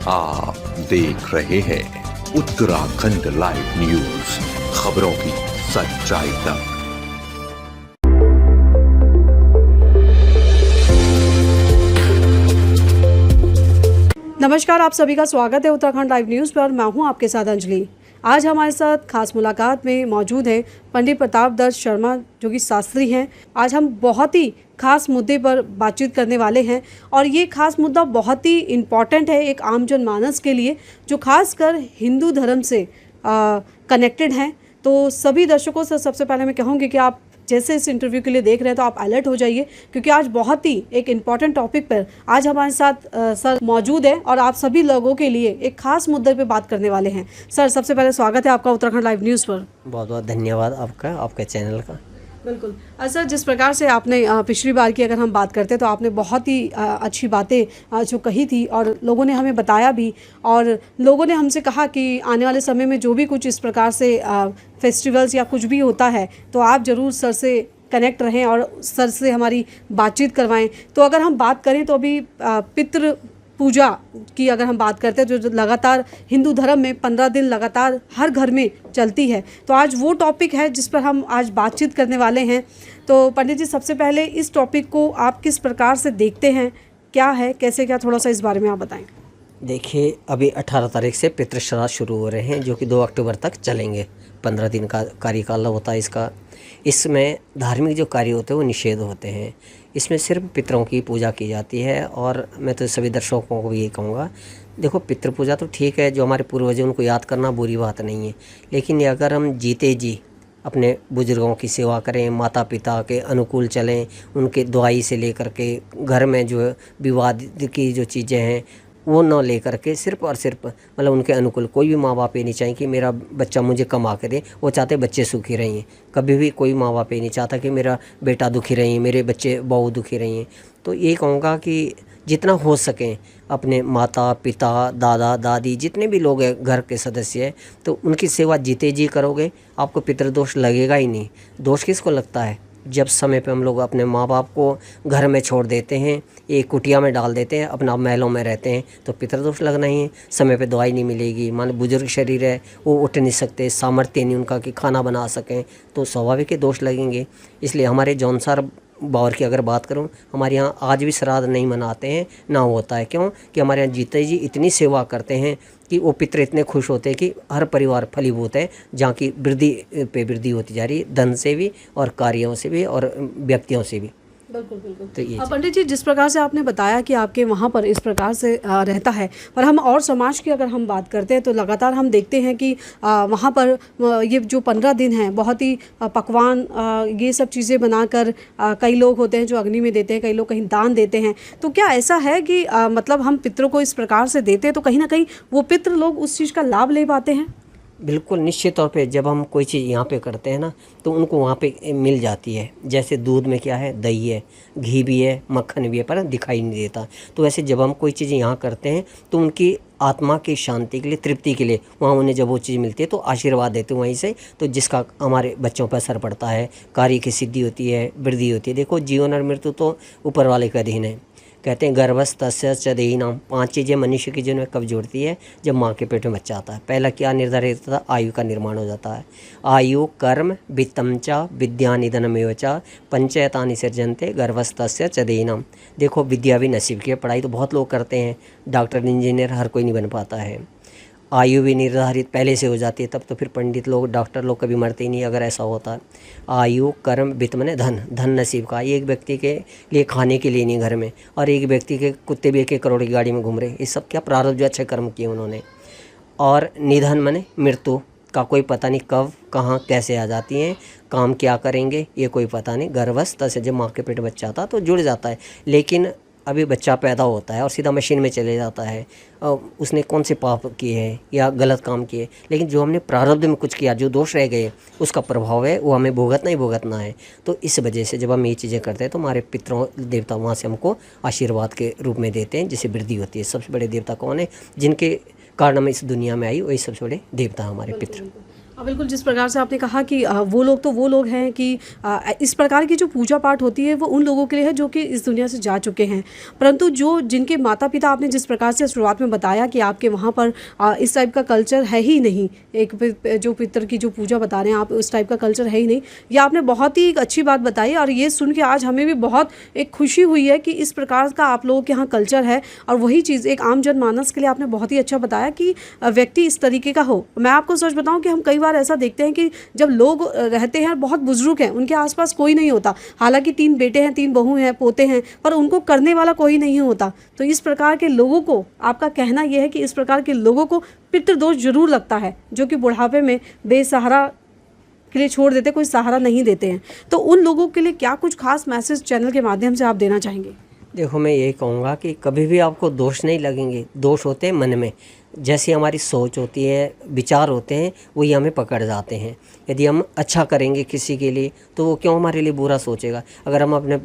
आप देख रहे हैं उत्तराखंड लाइव न्यूज, खबरों की सच्चाई तक। नमस्कार, आप सभी का स्वागत है उत्तराखंड लाइव न्यूज़ पर। मैं हूं आपके साथ अंजलि। आज हमारे साथ खास मुलाकात में मौजूद हैं पंडित प्रताप दत्त शर्मा, जो कि शास्त्री हैं। आज हम बहुत ही खास मुद्दे पर बातचीत करने वाले हैं और ये खास मुद्दा बहुत ही इम्पॉर्टेंट है एक आम जनमानस के लिए, जो खासकर हिंदू धर्म से कनेक्टेड हैं। तो सभी दर्शकों से सबसे पहले मैं कहूँगी कि आप जैसे इस इंटरव्यू के लिए देख रहे हैं तो आप अलर्ट हो जाइए, क्योंकि आज बहुत ही एक इम्पॉर्टेंट टॉपिक पर आज हमारे साथ सर मौजूद है और आप सभी लोगों के लिए एक खास मुद्दे पे बात करने वाले हैं। सर, सबसे पहले स्वागत है आपका उत्तराखंड लाइव न्यूज़ पर। बहुत बहुत धन्यवाद आपके चैनल का। बिल्कुल सर, जिस प्रकार से आपने पिछली बार की अगर हम बात करते तो आपने बहुत ही अच्छी बातें जो कही थी और लोगों ने हमें बताया भी, और लोगों ने हमसे कहा कि आने वाले समय में जो भी कुछ इस प्रकार से फेस्टिवल्स या कुछ भी होता है तो आप ज़रूर सर से कनेक्ट रहें और सर से हमारी बातचीत करवाएं। तो अगर हम बात करें तो अभी पितृ पूजा की अगर हम बात करते हैं जो लगातार हिंदू धर्म में 15 दिन लगातार हर घर में चलती है, तो आज वो टॉपिक है जिस पर हम आज बातचीत करने वाले हैं। तो पंडित जी, सबसे पहले इस टॉपिक को आप किस प्रकार से देखते हैं, क्या है, कैसे, क्या, थोड़ा सा इस बारे में आप बताएं। देखिए, अभी 18 तारीख से पितृ श्राद्ध शुरू हो रहे हैं, जो कि 2 अक्टूबर तक चलेंगे। 15 दिन का कार्यकाल होता है इसका। इसमें धार्मिक जो कार्य होते हैं वो निषेध होते हैं। इसमें सिर्फ पितरों की पूजा की जाती है। और मैं तो सभी दर्शकों को भी ये कहूँगा, देखो, पितृ पूजा तो ठीक है, जो हमारे पूर्वज उनको याद करना बुरी बात नहीं है, लेकिन अगर हम जीते जी अपने बुजुर्गों की सेवा करें, माता पिता के अनुकूल चलें, उनके दुआई से लेकर के घर में जो विवाद की जो चीज़ें हैं वो न लेकर के सिर्फ और सिर्फ मतलब उनके अनुकूल। कोई भी माँ बाप ये नहीं चाहें कि मेरा बच्चा मुझे कमा के दे, वो चाहते बच्चे सुखी रहें। कभी भी कोई माँ बाप ये नहीं चाहता कि मेरा बेटा दुखी रहें, मेरे बच्चे बहू दुखी रहें। तो ये कहूँगा कि जितना हो सके अपने माता पिता, दादा दादी, जितने भी लोग हैं घर के सदस्य हैं, तो उनकी सेवा जीते जी करोगे, आपको पितृदोष लगेगा ही नहीं। दोष किसको लगता है? जब समय पे हम लोग अपने माँ बाप को घर में छोड़ देते हैं, एक कुटिया में डाल देते हैं, अपना महलों में रहते हैं, तो पितृदोष लगना ही है। समय पे दवाई नहीं मिलेगी, मान बुजुर्ग शरीर है, वो उठ नहीं सकते, सामर्थ्य नहीं उनका कि खाना बना सकें, तो स्वाभाविक दोष लगेंगे। इसलिए हमारे जौनसार बावर की अगर बात करूं, हमारे यहाँ आज भी श्राद्ध नहीं मनाते हैं, ना होता है। क्यों? कि हमारे यहाँ जीते जी इतनी सेवा करते हैं कि वो पितृ इतने खुश होते हैं कि हर परिवार फलीभूत है, जहाँ की वृद्धि पे वृद्धि होती जा रही है, धन से भी और कार्यों से भी और व्यक्तियों से भी। बिल्कुल बिल्कुल। तो पंडित जी, जिस प्रकार से आपने बताया कि आपके वहाँ पर इस प्रकार से रहता है, पर हम और समाज की अगर हम बात करते हैं तो लगातार हम देखते हैं कि वहाँ पर ये जो 15 दिन हैं बहुत ही पकवान ये सब चीज़ें बनाकर कई लोग होते हैं जो अग्नि में देते हैं, कई लोग कहीं दान देते हैं। तो क्या ऐसा है कि मतलब हम पितरों को इस प्रकार से देते हैं तो कहीं ना कहीं वो पितृ लोग उस चीज़ का लाभ ले पाते हैं? बिल्कुल, निश्चित तौर पे जब हम कोई चीज़ यहाँ पे करते हैं ना, तो उनको वहाँ पे मिल जाती है। जैसे दूध में क्या है, दही है, घी भी है, मक्खन भी है, पर दिखाई नहीं देता। तो वैसे जब हम कोई चीज़ यहाँ करते हैं तो उनकी आत्मा की शांति के लिए, तृप्ति के लिए वहाँ उन्हें जब वो चीज़ मिलती है तो आशीर्वाद देते हैं वहीं से, तो जिसका हमारे बच्चों पर असर पड़ता है, कार्य की सिद्धि होती है, वृद्धि होती है। देखो, जीवन और मृत्यु तो ऊपर वाले के अधीन है। कहते हैं गर्भस्तस्य च देहिनां, 5 चीज़ें मनुष्य की जीवन में कब जुड़ती है? जब माँ के पेट में बच्चा आता है। पहला क्या निर्धारित होता है? आयु का निर्माण हो जाता है। आयु, कर्म, वित्तम च विद्या निधनमेव च पंचयतानि सृजन्ते गर्भस्तस्य च देहिनां। देखो, विद्या भी नसीब की है, पढ़ाई तो बहुत लोग करते हैं, डॉक्टर इंजीनियर हर कोई नहीं बन पाता है। आयु भी निर्धारित पहले से हो जाती है, तब तो फिर पंडित लोग, डॉक्टर लोग कभी मरते ही नहीं अगर ऐसा होता है। आयु, कर्म, वित्त माने धन, धन नसीब का। एक व्यक्ति के लिए खाने के लिए नहीं घर में, और एक व्यक्ति के कुत्ते भी 1-1 करोड़ की गाड़ी में घूम रहे, ये सब क्या प्रारब्ध, जो अच्छे कर्म किए उन्होंने। और निधन माने मृत्यु का कोई पता नहीं कब, कहाँ, कैसे आ जाती हैं, काम क्या करेंगे ये कोई पता नहीं। गर्भस्थ से जब माँ के पेट बच्चा आता तो जुड़ जाता है, लेकिन अभी बच्चा पैदा होता है और सीधा मशीन में चले जाता है, उसने कौन से पाप किए हैं या गलत काम किए, लेकिन जो हमने प्रारब्ध में कुछ किया, जो दोष रह गए, उसका प्रभाव है वो हमें भुगतना ही भुगतना है। तो इस वजह से जब हम ये चीज़ें करते हैं तो हमारे पितरों देवता वहाँ से हमको आशीर्वाद के रूप में देते हैं, जिससे वृद्धि होती है। सबसे बड़े देवता कौन है? जिनके कारण हम इस दुनिया में आई, वही सबसे बड़े देवता हमारे पितर। बिल्कुल, जिस प्रकार से आपने कहा कि वो लोग तो वो लोग हैं कि इस प्रकार की जो पूजा पाठ होती है वो उन लोगों के लिए है जो कि इस दुनिया से जा चुके हैं। परंतु जो जिनके माता-पिता, आपने जिस प्रकार से शुरुआत में बताया कि आपके वहाँ पर इस टाइप का कल्चर है ही नहीं, एक जो पितर की जो पूजा बता रहे हैं आप, उस टाइप का कल्चर है ही नहीं। ये आपने बहुत ही एक अच्छी बात बताई और ये सुन के आज हमें भी बहुत एक खुशी हुई है कि इस प्रकार का आप लोगों के यहाँ कल्चर है। और वही चीज़ एक आम जनमानस के लिए आपने बहुत ही अच्छा बताया कि व्यक्ति इस तरीके का हो। मैं आपको सच बताऊँ कि हम कई बार ऐसा देखते हैं कि जब लोग रहते हैं, बहुत बुजुर्ग हैं, उनके आसपास कोई नहीं होता, हालांकि 3 बेटे हैं, 3 बहू हैं, पोते हैं, पर उनको करने वाला कोई नहीं होता। तो इस प्रकार के लोगों को, आपका कहना यह है कि इस प्रकार के लोगों को पितृदोष जरूर लगता है, जो कि बुढ़ापे में बेसहारा के लिए छोड़ देते, कोई सहारा नहीं देते हैं। तो उन लोगों के लिए क्या कुछ खास मैसेज चैनल के माध्यम से आप देना चाहेंगे? देखो, मैं यही कहूँगा कि कभी भी आपको दोष नहीं लगेंगे। दोष होते हैं मन में, जैसी हमारी सोच होती है, विचार होते हैं, वही हमें पकड़ जाते हैं। यदि हम अच्छा करेंगे किसी के लिए तो वो क्यों हमारे लिए बुरा सोचेगा। अगर हम अपने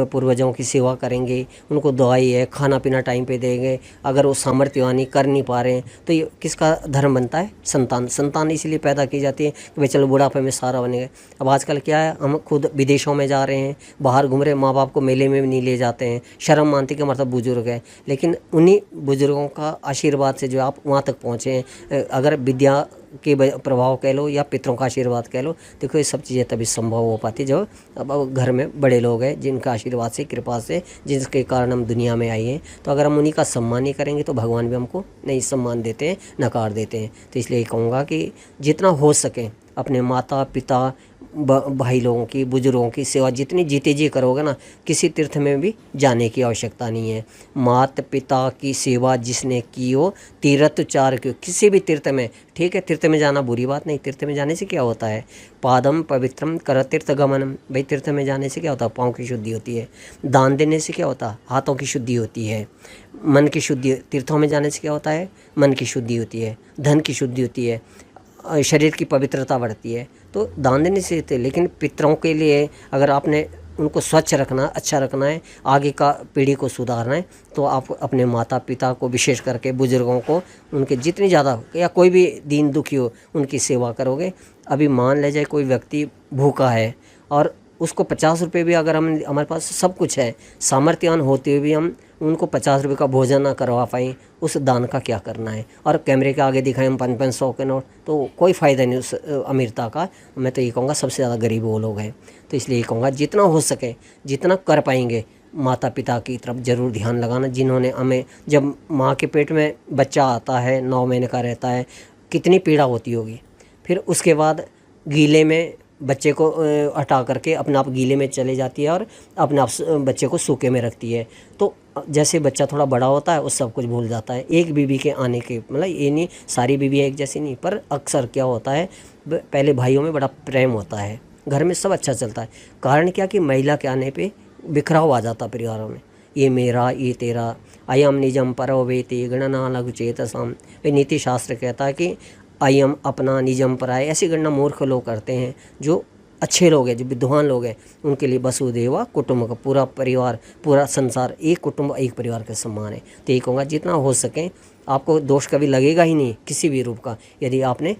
पूर्वजों की सेवा करेंगे, उनको दवाई है, खाना पीना टाइम पे देंगे, अगर वो सामर्थ्यवानी कर नहीं पा रहे हैं तो ये किसका धर्म बनता है? संतान इसलिए पैदा की जाती है कि भाई चलो बुढ़ापे में सहारा बनेगा। अब आजकल क्या है, हम खुद विदेशों में जा रहे हैं, बाहर घूम रहे हैं, माँ बाप को मेले में भी नहीं ले जाते हैं, शर्म मानते कि हमारा बुजुर्ग है। लेकिन उन्हीं बुजुर्गों का आशीर्वाद से जो आप वहाँ तक पहुँचे हैं, अगर विद्या के प्रभाव कह लो या पितरों का आशीर्वाद कह लो, देखो ये सब चीज़ें तभी संभव हो पाती जब अब घर में बड़े लोग हैं जिनका आशीर्वाद से, कृपा से, जिसके कारण हम दुनिया में आए हैं। तो अगर हम उन्हीं का सम्मान नहीं करेंगे तो भगवान भी हमको नहीं सम्मान देते हैं, नकार देते हैं। तो इसलिए कहूँगा कि जितना हो सके अपने माता पिता, भाई लोगों की, बुजुर्गों की सेवा जितनी जीते जी करोगे ना, किसी तीर्थ में भी जाने की आवश्यकता नहीं है। माता पिता की सेवा जिसने की हो, तीर्थ चार की, किसी भी तीर्थ में, ठीक है, तीर्थ में जाना बुरी बात नहीं। तीर्थ में जाने से क्या होता है? पादम पवित्रम कर तीर्थ गमनम। भाई तीर्थ में जाने से क्या होता है? पाँव की शुद्धि होती है। दान देने से क्या होता है? हाथों की शुद्धि होती है। मन की शुद्धि, तीर्थों में जाने से क्या होता है? मन की शुद्धि होती है, धन की शुद्धि होती है, शरीर की पवित्रता बढ़ती है। तो दान देने से थे। लेकिन पितरों के लिए अगर आपने उनको स्वच्छ रखना, अच्छा रखना है, आगे का पीढ़ी को सुधारना है, तो आप अपने माता पिता को, विशेष करके बुजुर्गों को, उनके जितनी ज़्यादा, या कोई भी दीन दुखी हो, उनकी सेवा करोगे। अभी मान ले जाए कोई व्यक्ति भूखा है और उसको 50 रुपये भी, अगर हम, हमारे पास सब कुछ है, सामर्थ्यवान होते हुए भी हम उनको 50 रुपये का भोजन ना करवा पाएँ, उस दान का क्या करना है? और कैमरे के आगे दिखाएं हम 500 के नोट, तो कोई फ़ायदा नहीं उस अमीरता का। मैं तो ये कहूँगा सबसे ज़्यादा गरीब वो लोग हैं। तो इसलिए ये कहूँगा जितना हो सके, जितना कर पाएंगे, माता पिता की तरफ ज़रूर ध्यान लगाना, जिन्होंने हमें, जब माँ के पेट में बच्चा आता है, 9 महीने का रहता है, कितनी पीड़ा होती होगी। फिर उसके बाद गीले में बच्चे को हटा करके अपने आप गीले में चले जाती है और अपने आप बच्चे को सूखे में रखती है। तो जैसे बच्चा थोड़ा बड़ा होता है वो सब कुछ भूल जाता है। एक बीवी के आने के, मतलब ये नहीं सारी बीवी एक जैसी नहीं, पर अक्सर क्या होता है, पहले भाइयों में बड़ा प्रेम होता है, घर में सब अच्छा चलता है। कारण क्या कि महिला के आने पे बिखराव आ जाता परिवारों में, ये मेरा, ये तेरा, अयम निजम परो वेति गणना लघु चेतसाम। नीति शास्त्र कहता है कि अयम अपना, निजम पराय, ऐसी गणना मूर्ख लोग करते हैं। जो अच्छे लोग हैं, जो विद्वान लोग हैं, उनके लिए वसुदेवा कुटुंब का, पूरा परिवार, पूरा संसार एक कुटुंब, एक परिवार के समान है। तो ये कहूँगा जितना हो सके आपको दोष कभी लगेगा ही नहीं किसी भी रूप का, यदि आपने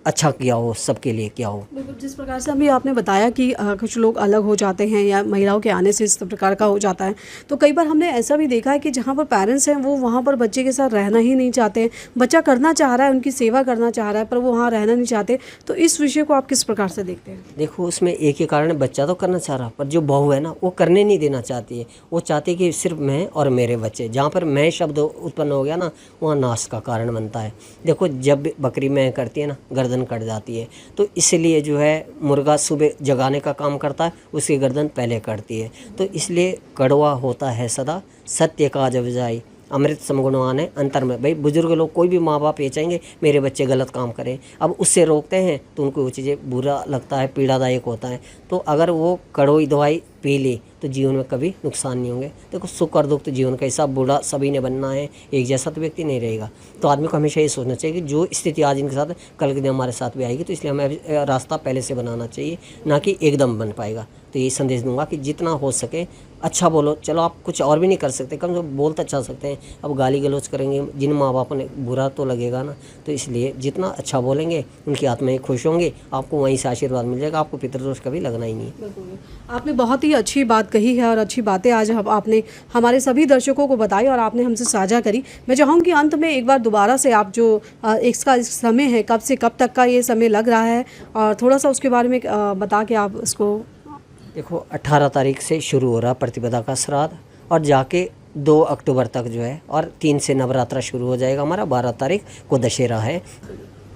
अच्छा किया हो, सबके लिए किया हो। बिल्कुल, जिस प्रकार से अभी आपने बताया कि कुछ लोग अलग हो जाते हैं या महिलाओं के आने से इस प्रकार का हो जाता है, तो कई बार हमने ऐसा भी देखा है कि जहाँ पर पेरेंट्स हैं वो वहाँ पर बच्चे के साथ रहना ही नहीं चाहते हैं। बच्चा करना चाह रहा है, उनकी सेवा करना चाह रहा है, पर वो वहाँ रहना नहीं चाहते। तो इस विषय को आप किस प्रकार से देखते हैं? देखो, उसमें एक ही कारण है, बच्चा तो करना चाह रहा, पर जो बहू है ना, वो करने नहीं देना चाहती है। वो चाहती है कि सिर्फ मैं और मेरे बच्चे। जहाँ पर मैं शब्द उत्पन्न हो गया ना, वहाँ नाश का कारण बनता है। देखो, जब बकरी मैं करती है ना, गर्दन कट जाती है। तो इसलिए जो है, मुर्गा सुबह जगाने का काम करता है, उसकी गर्दन पहले कटती है। तो इसलिए कड़वा होता है सदा सत्य का जब जाए, अमृत समगुणवान है अंतर में। भाई बुजुर्ग लोग, कोई भी माँ बाप ये चाहेंगे मेरे बच्चे गलत काम करें, अब उससे रोकते हैं तो उनको वो चीज़ें बुरा लगता है, पीड़ादायक होता है। तो अगर वो कड़वी दवाई पी ली तो जीवन में कभी नुकसान नहीं होंगे। देखो सुख और दुख तो जीवन का हिस्सा, बूढ़ा सभी ने बनना है, एक जैसा तो व्यक्ति नहीं रहेगा। तो आदमी को हमेशा ये सोचना चाहिए कि जो स्थिति आज इनके साथ कल के दिन हमारे साथ भी आएगी, तो इसलिए हमें रास्ता पहले से बनाना चाहिए, ना कि एकदम बन पाएगा। तो ये संदेश दूंगा कि जितना हो सके अच्छा बोलो। चलो आप कुछ और भी नहीं कर सकते, कम से कम बोल तो अच्छा सकते हैं। अब गाली गलौज करेंगे जिन माँ बाप ने, बुरा तो लगेगा ना। तो इसलिए जितना अच्छा बोलेंगे उनकी आत्माएं खुश होंगी, आपको वहीं से आशीर्वाद मिल जाएगा, आपको पितृदोष कभी लगना ही नहीं है। आपने बहुत ही अच्छी बात कही है और अच्छी बातें आज आपने हमारे सभी दर्शकों को बताई और आपने हमसे साझा करी। मैं चाहूँगी अंत में एक बार दोबारा से आप जो इसका समय है, कब से कब तक का ये समय लग रहा है, और थोड़ा सा उसके बारे में बता के आप उसको। देखो 18 तारीख से शुरू हो रहा प्रतिपदा का श्राद्ध, और जाके 2 अक्टूबर तक जो है, और 3 से नवरात्रा शुरू हो जाएगा हमारा। 12 तारीख को दशहरा है।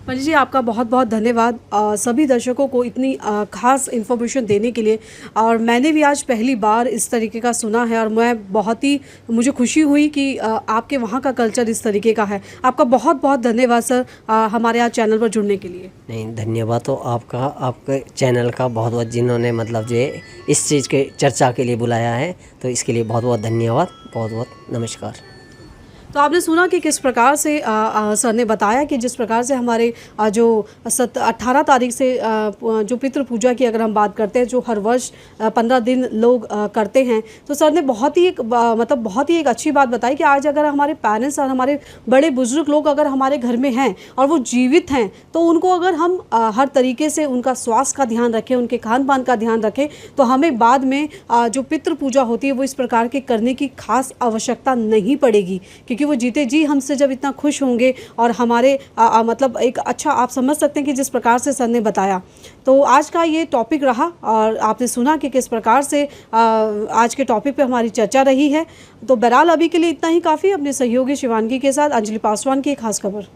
पंडित जी आपका बहुत बहुत धन्यवाद सभी दर्शकों को इतनी खास इन्फॉर्मेशन देने के लिए। और मैंने भी आज पहली बार इस तरीके का सुना है, और मैं बहुत ही मुझे खुशी हुई कि आपके वहाँ का कल्चर इस तरीके का है। आपका बहुत बहुत धन्यवाद सर हमारे आज चैनल पर जुड़ने के लिए। नहीं, धन्यवाद तो आपका, आपके चैनल का बहुत बहुत, जिन्होंने मतलब जो है इस चीज़ के चर्चा के लिए बुलाया है, तो इसके लिए बहुत बहुत धन्यवाद, बहुत बहुत नमस्कार। तो आपने सुना कि किस प्रकार से सर ने बताया कि जिस प्रकार से हमारे जो 18 तारीख से जो पितृ पूजा की अगर हम बात करते हैं, जो हर वर्ष 15 दिन लोग करते हैं, तो सर ने बहुत ही एक अच्छी बात बताई कि आज अगर हमारे पेरेंट्स और हमारे बड़े बुजुर्ग लोग अगर हमारे घर में हैं और वो जीवित हैं, तो उनको अगर हम हर तरीके से उनका स्वास्थ्य का ध्यान रखें, उनके खान पान का ध्यान रखें, तो हमें बाद में जो पितृ पूजा होती है वो इस प्रकार के करने की खास आवश्यकता नहीं पड़ेगी, क्योंकि वो जीते जी हमसे जब इतना खुश होंगे और हमारे मतलब एक अच्छा, आप समझ सकते हैं कि जिस प्रकार से सर ने बताया। तो आज का ये टॉपिक रहा, और आपने सुना कि किस प्रकार से आज के टॉपिक पे हमारी चर्चा रही है। तो बहरहाल अभी के लिए इतना ही काफ़ी। अपने सहयोगी शिवानगी के साथ अंजलि पासवान की एक खास खबर।